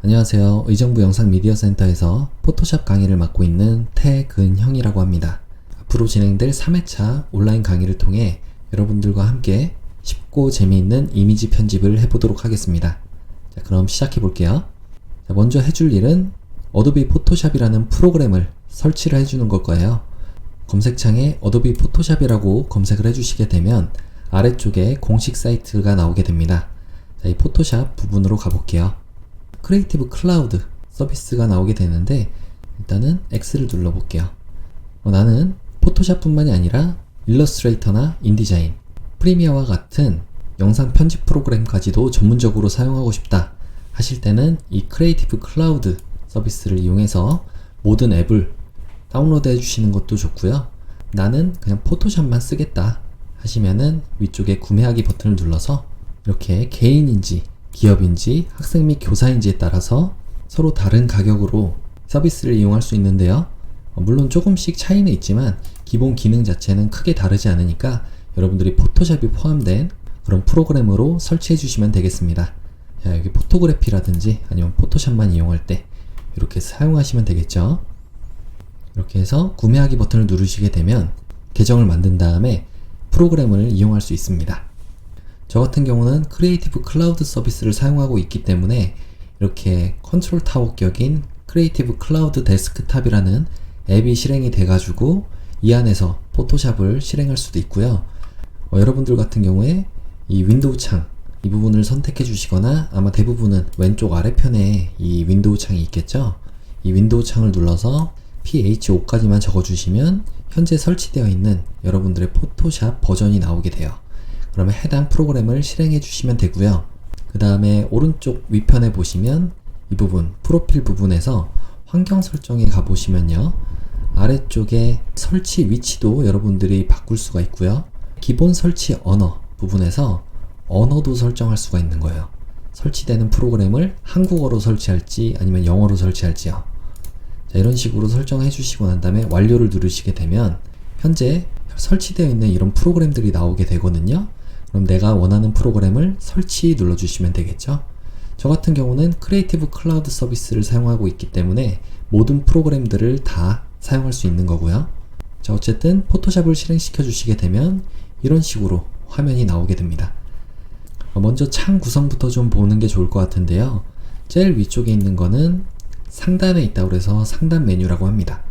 안녕하세요. 의정부 영상미디어센터에서 포토샵 강의를 맡고 있는 태근형이라고 합니다. 앞으로 진행될 3회차 온라인 강의를 통해 여러분들과 함께 쉽고 재미있는 이미지 편집을 해보도록 하겠습니다. 자, 그럼 시작해 볼게요. 자, 먼저 해줄 일은 어도비 포토샵이라는 프로그램을 설치를 해주는 걸 거예요. 검색창에 어도비 포토샵이라고 검색을 해주시게 되면 아래쪽에 공식 사이트가 나오게 됩니다. 자, 이 포토샵 부분으로 가볼게요. 크리에이티브 클라우드 서비스가 나오게 되는데 일단은 X를 눌러볼게요. 나는 포토샵 뿐만이 아니라 일러스트레이터나 인디자인, 프리미어와 같은 영상 편집 프로그램까지도 전문적으로 사용하고 싶다 하실 때는 이 크리에이티브 클라우드 서비스를 이용해서 모든 앱을 다운로드 해주시는 것도 좋고요. 나는 그냥 포토샵만 쓰겠다 하시면은 위쪽에 구매하기 버튼을 눌러서 이렇게 개인인지 기업인지 학생 및 교사인지에 따라서 서로 다른 가격으로 서비스를 이용할 수 있는데요. 물론 조금씩 차이는 있지만 기본 기능 자체는 크게 다르지 않으니까 여러분들이 포토샵이 포함된 그런 프로그램으로 설치해 주시면 되겠습니다. 자, 여기 포토그래피라든지 아니면 포토샵만 이용할 때 이렇게 사용하시면 되겠죠. 이렇게 해서 구매하기 버튼을 누르시게 되면 계정을 만든 다음에 프로그램을 이용할 수 있습니다. 저 같은 경우는 크리에이티브 클라우드 서비스를 사용하고 있기 때문에 이렇게 컨트롤 타워 격인 크리에이티브 클라우드 데스크탑이라는 앱이 실행이 돼가지고 이 안에서 포토샵을 실행할 수도 있고요. 여러분들 같은 경우에 이 윈도우 창 이 부분을 선택해 주시거나 아마 대부분은 왼쪽 아래편에 이 윈도우 창이 있겠죠. 이 윈도우 창을 눌러서 PH5까지만 적어주시면 현재 설치되어 있는 여러분들의 포토샵 버전이 나오게 돼요. 그러면 해당 프로그램을 실행해 주시면 되고요. 그 다음에 오른쪽 위편에 보시면 이 부분 프로필 부분에서 환경 설정에 가보시면요, 아래쪽에 설치 위치도 여러분들이 바꿀 수가 있고요. 기본 설치 언어 부분에서 언어도 설정할 수가 있는 거예요. 설치되는 프로그램을 한국어로 설치할지 아니면 영어로 설치할지요. 자, 이런 식으로 설정해 주시고 난 다음에 완료를 누르시게 되면 현재 설치되어 있는 이런 프로그램들이 나오게 되거든요. 그럼 내가 원하는 프로그램을 설치 눌러주시면 되겠죠. 저 같은 경우는 크리에이티브 클라우드 서비스를 사용하고 있기 때문에 모든 프로그램들을 다 사용할 수 있는 거고요. 자, 어쨌든 포토샵을 실행시켜 주시게 되면 이런 식으로 화면이 나오게 됩니다. 먼저 창 구성부터 좀 보는 게 좋을 것 같은데요. 제일 위쪽에 있는 거는 상단에 있다고 해서 상단 메뉴라고 합니다.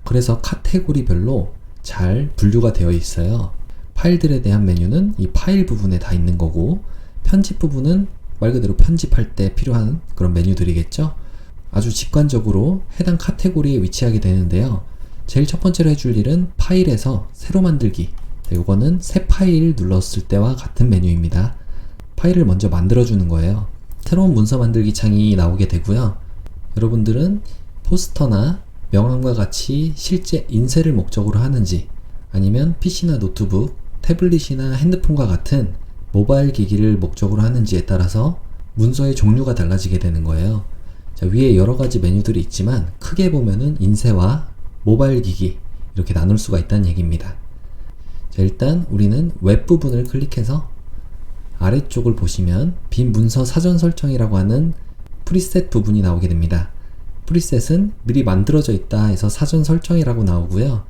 그래서 카테고리별로 잘 분류가 되어 있어요. 파일들에 대한 메뉴는 이 파일 부분에 다 있는 거고, 편집 부분은 말 그대로 편집할 때 필요한 그런 메뉴들이겠죠. 아주 직관적으로 해당 카테고리에 위치하게 되는데요. 제일 첫 번째로 해줄 일은 파일에서 새로 만들기. 이거는 새 파일 눌렀을 때와 같은 메뉴입니다. 파일을 먼저 만들어주는 거예요. 새로운 문서 만들기 창이 나오게 되고요. 여러분들은 포스터나 명함과 같이 실제 인쇄를 목적으로 하는지, 아니면 PC나 노트북, 태블릿이나 핸드폰과 같은 모바일 기기를 목적으로 하는지에 따라서 문서의 종류가 달라지게 되는 거예요. 자, 위에 여러 가지 메뉴들이 있지만 크게 보면은 인쇄와 모바일 기기 이렇게 나눌 수가 있다는 얘기입니다. 자, 일단 우리는 웹 부분을 클릭해서 아래쪽을 보시면 빈 문서 사전 설정이라고 하는 프리셋 부분이 나오게 됩니다. 프리셋은 미리 만들어져 있다 해서 사전 설정이라고 나오고요.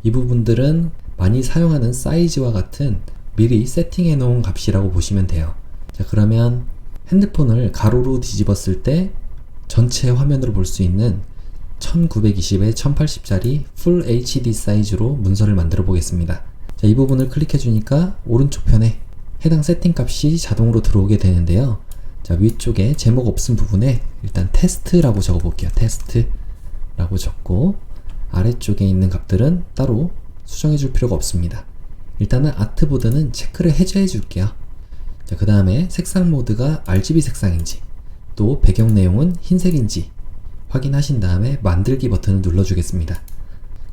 이 부분들은 많이 사용하는 사이즈와 같은 미리 세팅해 놓은 값이라고 보시면 돼요. 자, 그러면 핸드폰을 가로로 뒤집었을 때 전체 화면으로 볼 수 있는 1920에 1080짜리 풀 HD 사이즈로 문서를 만들어 보겠습니다. 자, 이 부분을 클릭해 주니까 오른쪽 편에 해당 세팅 값이 자동으로 들어오게 되는데요. 자, 위쪽에 제목 없음 부분에 일단 테스트라고 적어 볼게요. 테스트라고 적고, 아래쪽에 있는 값들은 따로 수정해 줄 필요가 없습니다. 일단은 아트보드는 체크를 해제해 줄게요. 자, 그 다음에 색상 모드가 RGB 색상인지 또 배경 내용은 흰색인지 확인하신 다음에 만들기 버튼을 눌러주겠습니다.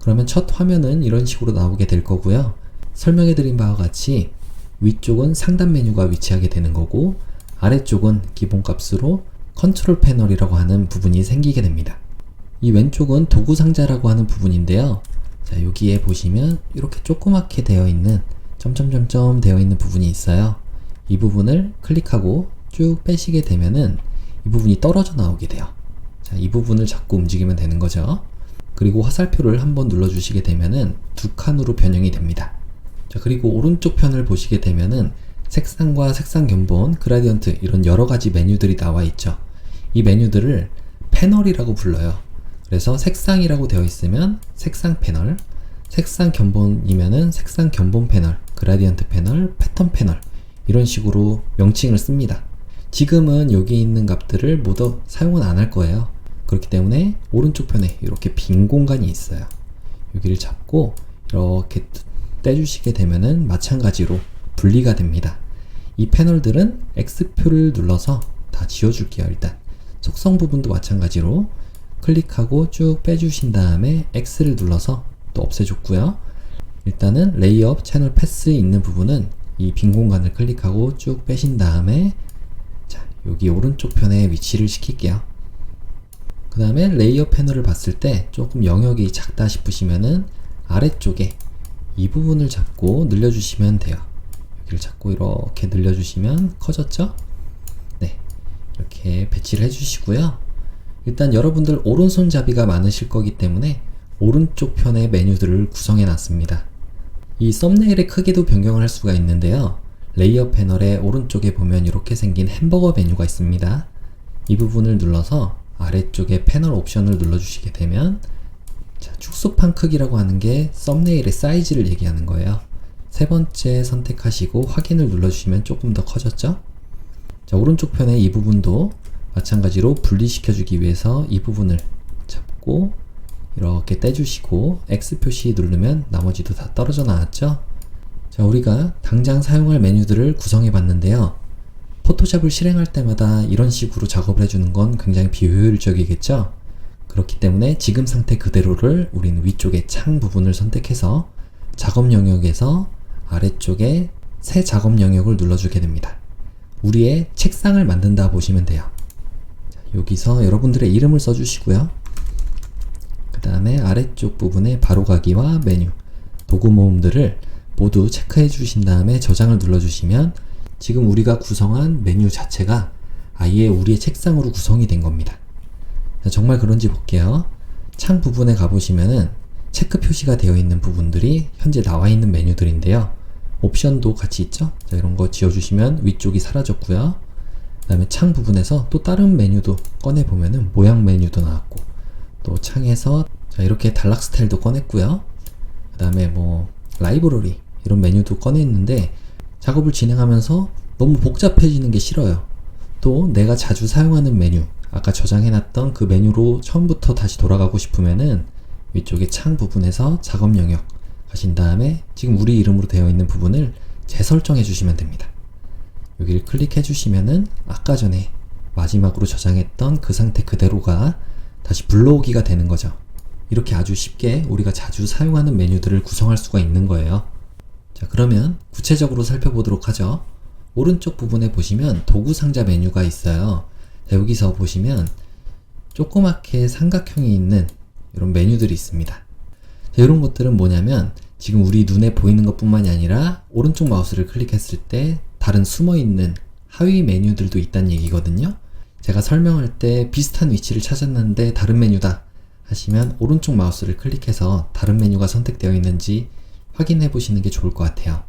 그러면 첫 화면은 이런 식으로 나오게 될 거고요. 설명해 드린 바와 같이 위쪽은 상단 메뉴가 위치하게 되는 거고, 아래쪽은 기본값으로 컨트롤 패널이라고 하는 부분이 생기게 됩니다. 이 왼쪽은 도구 상자라고 하는 부분인데요. 자, 여기에 보시면 이렇게 조그맣게 되어 있는 점점점점 되어 있는 부분이 있어요. 이 부분을 클릭하고 쭉 빼시게 되면은 이 부분이 떨어져 나오게 돼요. 자, 이 부분을 잡고 움직이면 되는 거죠. 그리고 화살표를 한번 눌러주시게 되면은 두 칸으로 변형이 됩니다. 자, 그리고 오른쪽 편을 보시게 되면은 색상과 색상 견본, 그라디언트 이런 여러 가지 메뉴들이 나와 있죠. 이 메뉴들을 패널이라고 불러요. 그래서 색상이라고 되어 있으면 색상 패널, 색상 견본이면은 색상 견본 패널, 그라디언트 패널, 패턴 패널 이런 식으로 명칭을 씁니다. 지금은 여기 있는 값들을 모두 사용은 안 할 거예요. 그렇기 때문에 오른쪽 편에 이렇게 빈 공간이 있어요. 여기를 잡고 이렇게 떼주시게 되면은 마찬가지로 분리가 됩니다. 이 패널들은 X표를 눌러서 다 지워줄게요. 일단 속성 부분도 마찬가지로 클릭하고 쭉 빼주신 다음에 X를 눌러서 또 없애줬고요. 일단은 레이업 채널 패스 있는 부분은 이 빈 공간을 클릭하고 쭉 빼신 다음에 자, 여기 오른쪽 편에 위치를 시킬게요. 그 다음에 레이어 패널을 봤을 때 조금 영역이 작다 싶으시면은 아래쪽에 이 부분을 잡고 늘려주시면 돼요. 여기를 잡고 이렇게 늘려주시면 커졌죠? 네, 이렇게 배치를 해주시고요. 일단 여러분들 오른손잡이가 많으실 거기 때문에 오른쪽 편의 메뉴들을 구성해 놨습니다. 이 썸네일의 크기도 변경을 할 수가 있는데요. 레이어 패널의 오른쪽에 보면 이렇게 생긴 햄버거 메뉴가 있습니다. 이 부분을 눌러서 아래쪽에 패널 옵션을 눌러주시게 되면 자, 축소판 크기라고 하는 게 썸네일의 사이즈를 얘기하는 거예요. 세 번째 선택하시고 확인을 눌러주시면 조금 더 커졌죠? 자, 오른쪽 편에 이 부분도 마찬가지로 분리시켜주기 위해서 이 부분을 잡고 이렇게 떼주시고 X 표시 누르면 나머지도 다 떨어져 나왔죠? 자, 우리가 당장 사용할 메뉴들을 구성해 봤는데요. 포토샵을 실행할 때마다 이런 식으로 작업을 해주는 건 굉장히 비효율적이겠죠? 그렇기 때문에 지금 상태 그대로를 우리는 위쪽에 창 부분을 선택해서 작업 영역에서 아래쪽에 새 작업 영역을 눌러주게 됩니다. 우리의 책상을 만든다 보시면 돼요. 자, 여기서 여러분들의 이름을 써주시고요. 그 다음에 아래쪽 부분에 바로가기와 메뉴, 도구 모음들을 모두 체크해 주신 다음에 저장을 눌러주시면 지금 우리가 구성한 메뉴 자체가 아예 우리의 책상으로 구성이 된 겁니다. 자, 정말 그런지 볼게요. 창 부분에 가보시면은 체크 표시가 되어 있는 부분들이 현재 나와 있는 메뉴들인데요. 옵션도 같이 있죠? 자, 이런 거 지워주시면 위쪽이 사라졌고요. 그 다음에 창 부분에서 또 다른 메뉴도 꺼내보면은 모양 메뉴도 나왔고, 또 창에서 자, 이렇게 단락 스타일도 꺼냈고요. 그 다음에 뭐 라이브러리 이런 메뉴도 꺼냈는데 작업을 진행하면서 너무 복잡해지는 게 싫어요. 또 내가 자주 사용하는 메뉴, 아까 저장해놨던 그 메뉴로 처음부터 다시 돌아가고 싶으면은 위쪽에 창 부분에서 작업 영역 가신 다음에 지금 우리 이름으로 되어 있는 부분을 재설정해 주시면 됩니다. 여기를 클릭해 주시면은 아까 전에 마지막으로 저장했던 그 상태 그대로가 다시 불러오기가 되는 거죠. 이렇게 아주 쉽게 우리가 자주 사용하는 메뉴들을 구성할 수가 있는 거예요. 자, 그러면 구체적으로 살펴보도록 하죠. 오른쪽 부분에 보시면 도구 상자 메뉴가 있어요. 자, 여기서 보시면 조그맣게 삼각형이 있는 이런 메뉴들이 있습니다. 자, 이런 것들은 뭐냐면 지금 우리 눈에 보이는 것 뿐만이 아니라 오른쪽 마우스를 클릭했을 때 다른 숨어있는 하위 메뉴들도 있다는 얘기거든요. 제가 설명할 때 비슷한 위치를 찾았는데 다른 메뉴다 하시면 오른쪽 마우스를 클릭해서 다른 메뉴가 선택되어 있는지 확인해 보시는 게 좋을 것 같아요.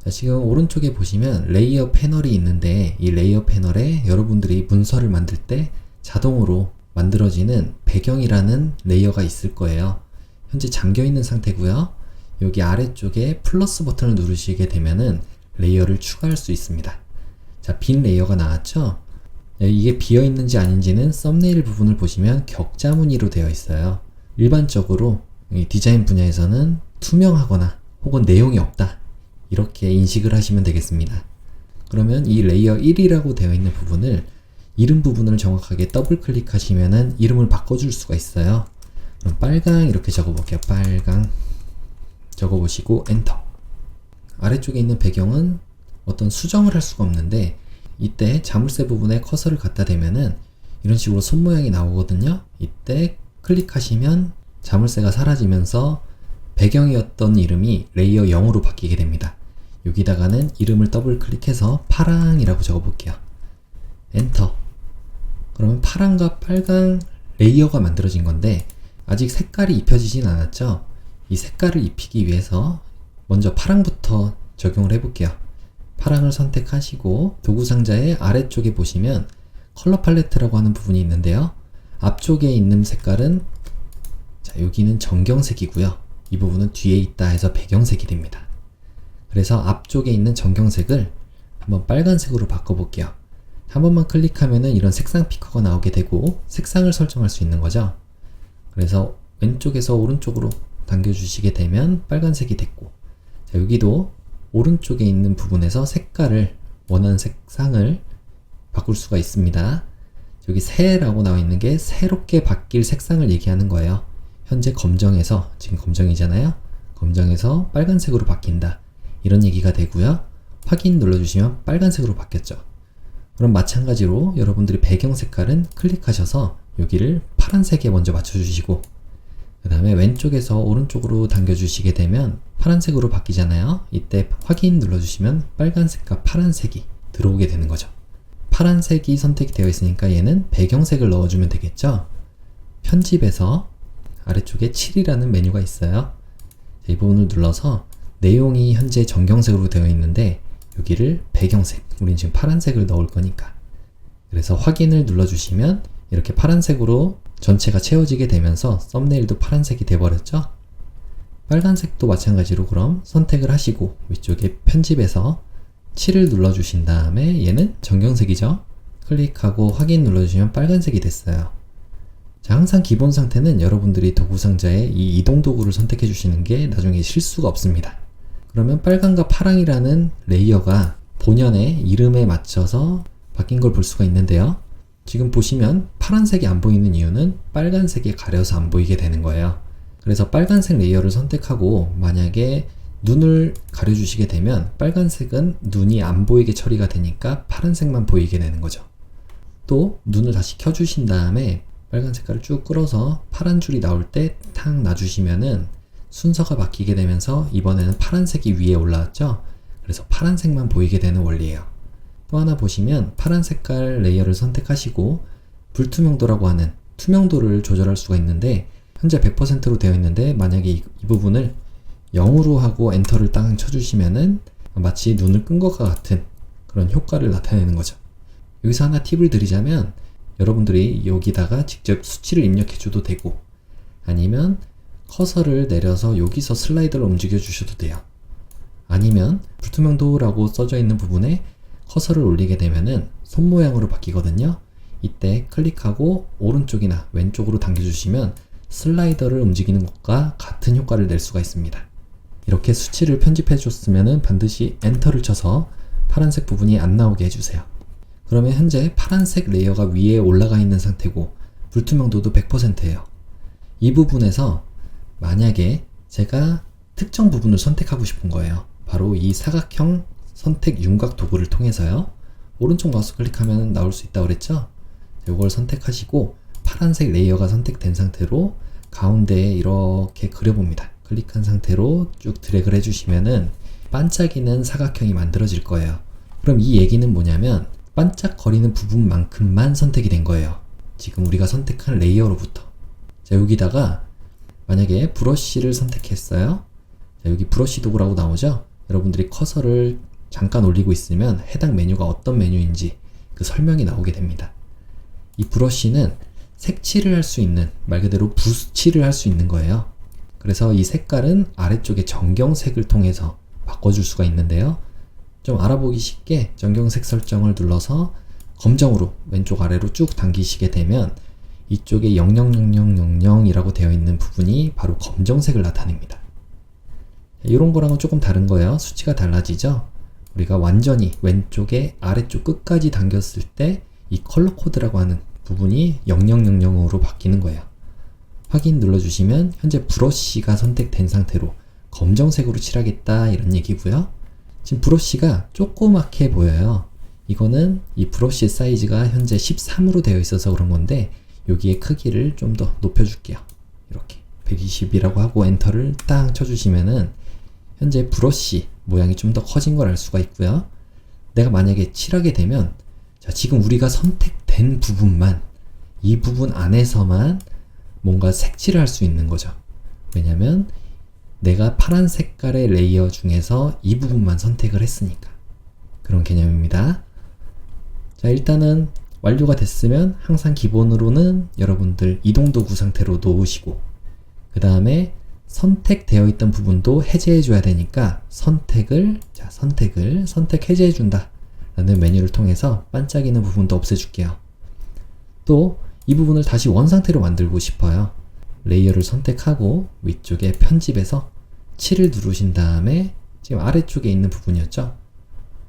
자, 지금 오른쪽에 보시면 레이어 패널이 있는데 이 레이어 패널에 여러분들이 문서를 만들 때 자동으로 만들어지는 배경이라는 레이어가 있을 거예요. 현재 잠겨 있는 상태고요. 여기 아래쪽에 플러스 버튼을 누르시게 되면은 레이어를 추가할 수 있습니다. 자, 빈 레이어가 나왔죠? 이게 비어 있는지 아닌지는 썸네일 부분을 보시면 격자 무늬로 되어 있어요. 일반적으로 디자인 분야에서는 투명하거나 혹은 내용이 없다, 이렇게 인식을 하시면 되겠습니다. 그러면 이 레이어 1이라고 되어 있는 부분을 이름 부분을 정확하게 더블 클릭하시면은 이름을 바꿔줄 수가 있어요. 그럼 빨강 이렇게 적어볼게요. 빨강 적어보시고 엔터. 아래쪽에 있는 배경은 어떤 수정을 할 수가 없는데 이때 자물쇠 부분에 커서를 갖다 대면은 이런 식으로 손 모양이 나오거든요. 이때 클릭하시면 자물쇠가 사라지면서 배경이었던 이름이 레이어 0으로 바뀌게 됩니다. 여기다가는 이름을 더블 클릭해서 파랑이라고 적어볼게요. 엔터. 그러면 파란과 빨간 레이어가 만들어진 건데 아직 색깔이 입혀지진 않았죠. 이 색깔을 입히기 위해서 먼저 파랑부터 적용을 해볼게요. 파랑을 선택하시고 도구 상자의 아래쪽에 보시면 컬러 팔레트라고 하는 부분이 있는데요. 앞쪽에 있는 색깔은 자, 여기는 정경색이고요. 이 부분은 뒤에 있다 해서 배경색이 됩니다. 그래서 앞쪽에 있는 정경색을 한번 빨간색으로 바꿔볼게요. 한 번만 클릭하면은 이런 색상 피커가 나오게 되고 색상을 설정할 수 있는 거죠. 그래서 왼쪽에서 오른쪽으로 당겨주시게 되면 빨간색이 됐고, 자, 여기도 오른쪽에 있는 부분에서 색깔을 원하는 색상을 바꿀 수가 있습니다. 여기 새라고 나와 있는 게 새롭게 바뀔 색상을 얘기하는 거예요. 현재 검정에서, 지금 검정이잖아요. 검정에서 빨간색으로 바뀐다, 이런 얘기가 되고요. 확인 눌러주시면 빨간색으로 바뀌었죠. 그럼 마찬가지로 여러분들이 배경 색깔은 클릭하셔서 여기를 파란색에 먼저 맞춰주시고, 그 다음에 왼쪽에서 오른쪽으로 당겨주시게 되면 파란색으로 바뀌잖아요. 이때 확인 눌러주시면 빨간색과 파란색이 들어오게 되는 거죠. 파란색이 선택이 되어 있으니까 얘는 배경색을 넣어주면 되겠죠. 편집에서 아래쪽에 7이라는 메뉴가 있어요. 이 부분을 눌러서 내용이 현재 정경색으로 되어 있는데 여기를 배경색, 우린 지금 파란색을 넣을 거니까, 그래서 확인을 눌러주시면 이렇게 파란색으로 전체가 채워지게 되면서 썸네일도 파란색이 돼버렸죠. 빨간색도 마찬가지로 그럼 선택을 하시고 위쪽에 편집에서 7을 눌러주신 다음에 얘는 정경색이죠. 클릭하고 확인 눌러주시면 빨간색이 됐어요. 자, 항상 기본 상태는 여러분들이 도구 상자에 이 이동 도구를 선택해 주시는 게 나중에 실수가 없습니다. 그러면 빨간과 파랑이라는 레이어가 본연의 이름에 맞춰서 바뀐 걸 볼 수가 있는데요. 지금 보시면 파란색이 안 보이는 이유는 빨간색이 가려서 안 보이게 되는 거예요. 그래서 빨간색 레이어를 선택하고 만약에 눈을 가려주시게 되면 빨간색은 눈이 안 보이게 처리가 되니까 파란색만 보이게 되는 거죠. 또 눈을 다시 켜주신 다음에 빨간 색깔을 쭉 끌어서 파란 줄이 나올 때 탁 놔주시면은 순서가 바뀌게 되면서 이번에는 파란색이 위에 올라왔죠. 그래서 파란색만 보이게 되는 원리예요. 또 하나 보시면 파란 색깔 레이어를 선택하시고 불투명도라고 하는 투명도를 조절할 수가 있는데 현재 100%로 되어 있는데 만약에 이 부분을 0으로 하고 엔터를 딱 쳐주시면은 마치 눈을 끈 것과 같은 그런 효과를 나타내는 거죠. 여기서 하나 팁을 드리자면 여러분들이 여기다가 직접 수치를 입력해 줘도 되고 아니면 커서를 내려서 여기서 슬라이더를 움직여 주셔도 돼요. 아니면 불투명도라고 써져 있는 부분에 커서를 올리게 되면은 손 모양으로 바뀌거든요. 이때 클릭하고 오른쪽이나 왼쪽으로 당겨주시면 슬라이더를 움직이는 것과 같은 효과를 낼 수가 있습니다. 이렇게 수치를 편집해 줬으면 반드시 엔터를 쳐서 파란색 부분이 안 나오게 해주세요. 그러면 현재 파란색 레이어가 위에 올라가 있는 상태고 불투명도도 100%예요. 이 부분에서 만약에 제가 특정 부분을 선택하고 싶은 거예요. 바로 이 사각형 선택 윤곽 도구를 통해서요. 오른쪽 마우스 클릭하면 나올 수 있다고 그랬죠? 이걸 선택하시고 파란색 레이어가 선택된 상태로 가운데에 이렇게 그려봅니다. 클릭한 상태로 쭉 드래그를 해주시면은 반짝이는 사각형이 만들어질 거예요. 그럼 이 얘기는 뭐냐면 반짝거리는 부분만큼만 선택이 된 거예요. 지금 우리가 선택한 레이어로부터. 자, 여기다가 만약에 브러쉬를 선택했어요. 자, 여기 브러쉬 도구라고 나오죠? 여러분들이 커서를 잠깐 올리고 있으면 해당 메뉴가 어떤 메뉴인지 그 설명이 나오게 됩니다. 이 브러쉬는 색칠을 할 수 있는, 말 그대로 붓칠을 할 수 있는 거예요. 그래서 이 색깔은 아래쪽에 정경색을 통해서 바꿔줄 수가 있는데요. 좀 알아보기 쉽게 정경색 설정을 눌러서 검정으로 왼쪽 아래로 쭉 당기시게 되면 이쪽에 000000이라고 되어 있는 부분이 바로 검정색을 나타냅니다. 이런 거랑은 조금 다른 거예요. 수치가 달라지죠? 우리가 완전히 왼쪽에 아래쪽 끝까지 당겼을 때 이 컬러 코드라고 하는 부분이 0000으로 바뀌는 거예요. 확인 눌러주시면 현재 브러쉬가 선택된 상태로 검정색으로 칠하겠다 이런 얘기고요. 지금 브러쉬가 조그맣게 보여요. 이거는 이 브러쉬 사이즈가 현재 13으로 되어 있어서 그런 건데 여기에 크기를 좀 더 높여줄게요. 이렇게 120이라고 하고 엔터를 딱 쳐주시면은 현재 브러쉬 모양이 좀 더 커진 걸 알 수가 있고요. 내가 만약에 칠하게 되면 자, 지금 우리가 선택된 된 부분만, 이 부분 안에서만 뭔가 색칠을 할 수 있는 거죠. 왜냐면 내가 파란 색깔의 레이어 중에서 이 부분만 선택을 했으니까. 그런 개념입니다. 자, 일단은 완료가 됐으면 항상 기본으로는 여러분들 이동도구 상태로 놓으시고, 그 다음에 선택되어 있던 부분도 해제해 줘야 되니까 선택 해제해 준다 라는 메뉴를 통해서 반짝이는 부분도 없애줄게요. 또 이 부분을 다시 원 상태로 만들고 싶어요. 레이어를 선택하고 위쪽에 편집해서 7을 누르신 다음에 지금 아래쪽에 있는 부분이었죠.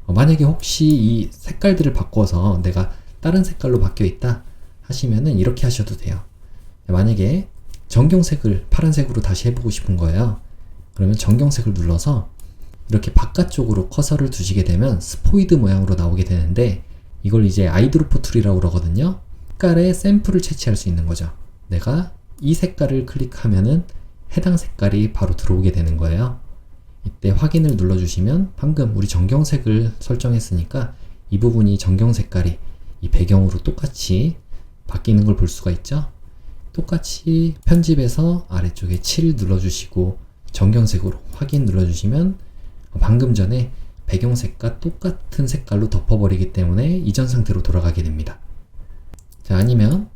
만약에 혹시 이 색깔들을 바꿔서 내가 다른 색깔로 바뀌어 있다 하시면은 이렇게 하셔도 돼요. 만약에 정경색을 파란색으로 다시 해보고 싶은 거예요. 그러면 정경색을 눌러서 이렇게 바깥쪽으로 커서를 두시게 되면 스포이드 모양으로 나오게 되는데, 이걸 이제 아이드로퍼 툴이라고 그러거든요. 색깔의 샘플을 채취할 수 있는 거죠. 내가 이 색깔을 클릭하면은 해당 색깔이 바로 들어오게 되는 거예요. 이때 확인을 눌러주시면 방금 우리 정경색을 설정했으니까 이 부분이 정경 색깔이 이 배경으로 똑같이 바뀌는 걸 볼 수가 있죠. 똑같이 편집해서 아래쪽에 7 눌러주시고 정경색으로 확인 눌러주시면 방금 전에 배경색과 똑같은 색깔로 덮어버리기 때문에 이전 상태로 돌아가게 됩니다. 자, 아니면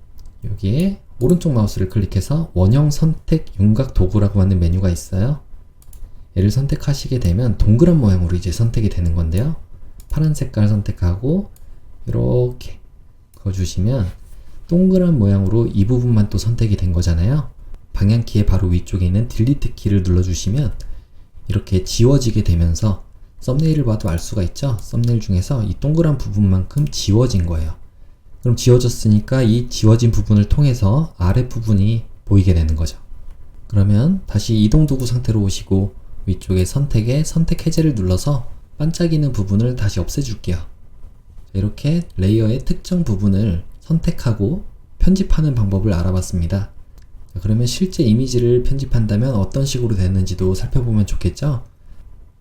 여기에 오른쪽 마우스를 클릭해서 원형 선택 윤곽 도구라고 하는 메뉴가 있어요. 얘를 선택하시게 되면 동그란 모양으로 이제 선택이 되는 건데요. 파란 색깔 선택하고 이렇게 그어주시면 동그란 모양으로 이 부분만 또 선택이 된 거잖아요. 방향키의 바로 위쪽에 있는 딜리트 키를 눌러주시면 이렇게 지워지게 되면서 썸네일을 봐도 알 수가 있죠. 썸네일 중에서 이 동그란 부분만큼 지워진 거예요. 그럼 지워졌으니까 이 지워진 부분을 통해서 아랫부분이 보이게 되는 거죠. 그러면 다시 이동도구 상태로 오시고 위쪽에 선택에 선택 해제를 눌러서 반짝이는 부분을 다시 없애줄게요. 이렇게 레이어의 특정 부분을 선택하고 편집하는 방법을 알아봤습니다. 그러면 실제 이미지를 편집한다면 어떤 식으로 되는지도 살펴보면 좋겠죠?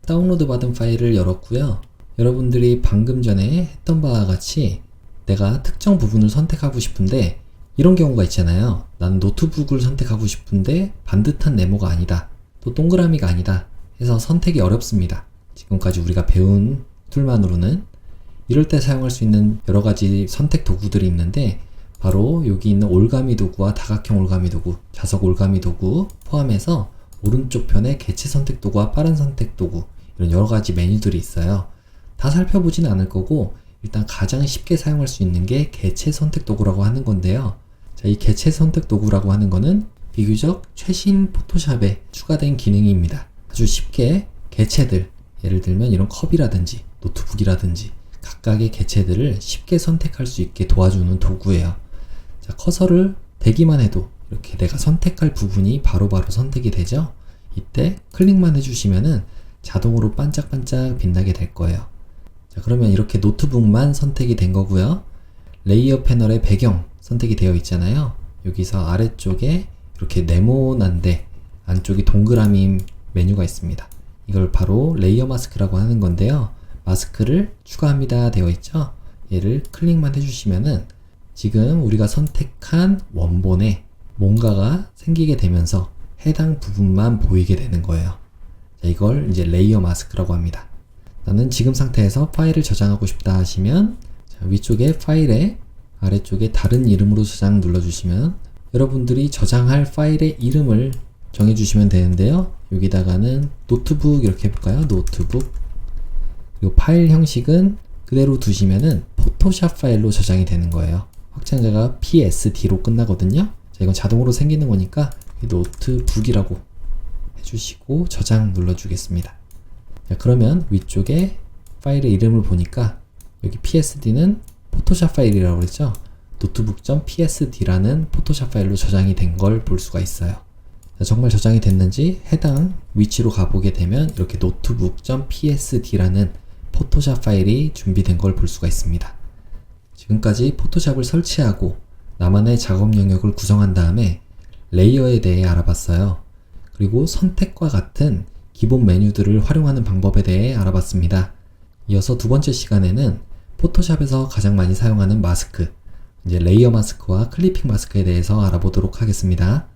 다운로드 받은 파일을 열었고요. 여러분들이 방금 전에 했던 바와 같이 내가 특정 부분을 선택하고 싶은데 이런 경우가 있잖아요. 난 노트북을 선택하고 싶은데 반듯한 네모가 아니다, 또 동그라미가 아니다 해서 선택이 어렵습니다. 지금까지 우리가 배운 툴만으로는. 이럴 때 사용할 수 있는 여러 가지 선택 도구들이 있는데 바로 여기 있는 올가미 도구와 다각형 올가미 도구, 자석 올가미 도구 포함해서 오른쪽 편에 개체 선택 도구와 빠른 선택 도구, 이런 여러 가지 메뉴들이 있어요. 다 살펴보지는 않을 거고 일단 가장 쉽게 사용할 수 있는 게 개체 선택 도구라고 하는 건데요. 자, 이 개체 선택 도구라고 하는 거는 비교적 최신 포토샵에 추가된 기능입니다. 아주 쉽게 개체들, 예를 들면 이런 컵이라든지 노트북이라든지 각각의 개체들을 쉽게 선택할 수 있게 도와주는 도구예요. 자, 커서를 대기만 해도 이렇게 내가 선택할 부분이 바로바로 선택이 되죠. 이때 클릭만 해주시면은 자동으로 반짝반짝 빛나게 될 거예요. 자, 그러면 이렇게 노트북만 선택이 된 거고요. 레이어 패널의 배경 선택이 되어 있잖아요. 여기서 아래쪽에 이렇게 네모난데 안쪽이 동그라미 메뉴가 있습니다. 이걸 바로 레이어 마스크라고 하는 건데요. 마스크를 추가합니다 되어 있죠. 얘를 클릭만 해주시면은 지금 우리가 선택한 원본에 뭔가가 생기게 되면서 해당 부분만 보이게 되는 거예요. 자, 이걸 이제 레이어 마스크라고 합니다. 나는 지금 상태에서 파일을 저장하고 싶다 하시면 자, 위쪽에 파일에 아래쪽에 다른 이름으로 저장 눌러주시면 여러분들이 저장할 파일의 이름을 정해주시면 되는데요. 여기다가는 노트북 이렇게 해볼까요? 노트북. 그리고 파일 형식은 그대로 두시면은 포토샵 파일로 저장이 되는 거예요. 확장자가 PSD로 끝나거든요. 자, 이건 자동으로 생기는 거니까 노트북이라고 해주시고 저장 눌러주겠습니다. 자, 그러면 위쪽에 파일의 이름을 보니까 여기 PSD는 포토샵 파일이라고 그랬죠. 노트북.psd라는 포토샵 파일로 저장이 된 걸 볼 수가 있어요. 자, 정말 저장이 됐는지 해당 위치로 가보게 되면 이렇게 노트북.psd라는 포토샵 파일이 준비된 걸 볼 수가 있습니다. 지금까지 포토샵을 설치하고 나만의 작업 영역을 구성한 다음에 레이어에 대해 알아봤어요. 그리고 선택과 같은 기본 메뉴들을 활용하는 방법에 대해 알아봤습니다. 이어서 두 번째 시간에는 포토샵에서 가장 많이 사용하는 마스크, 이제 레이어 마스크와 클리핑 마스크에 대해서 알아보도록 하겠습니다.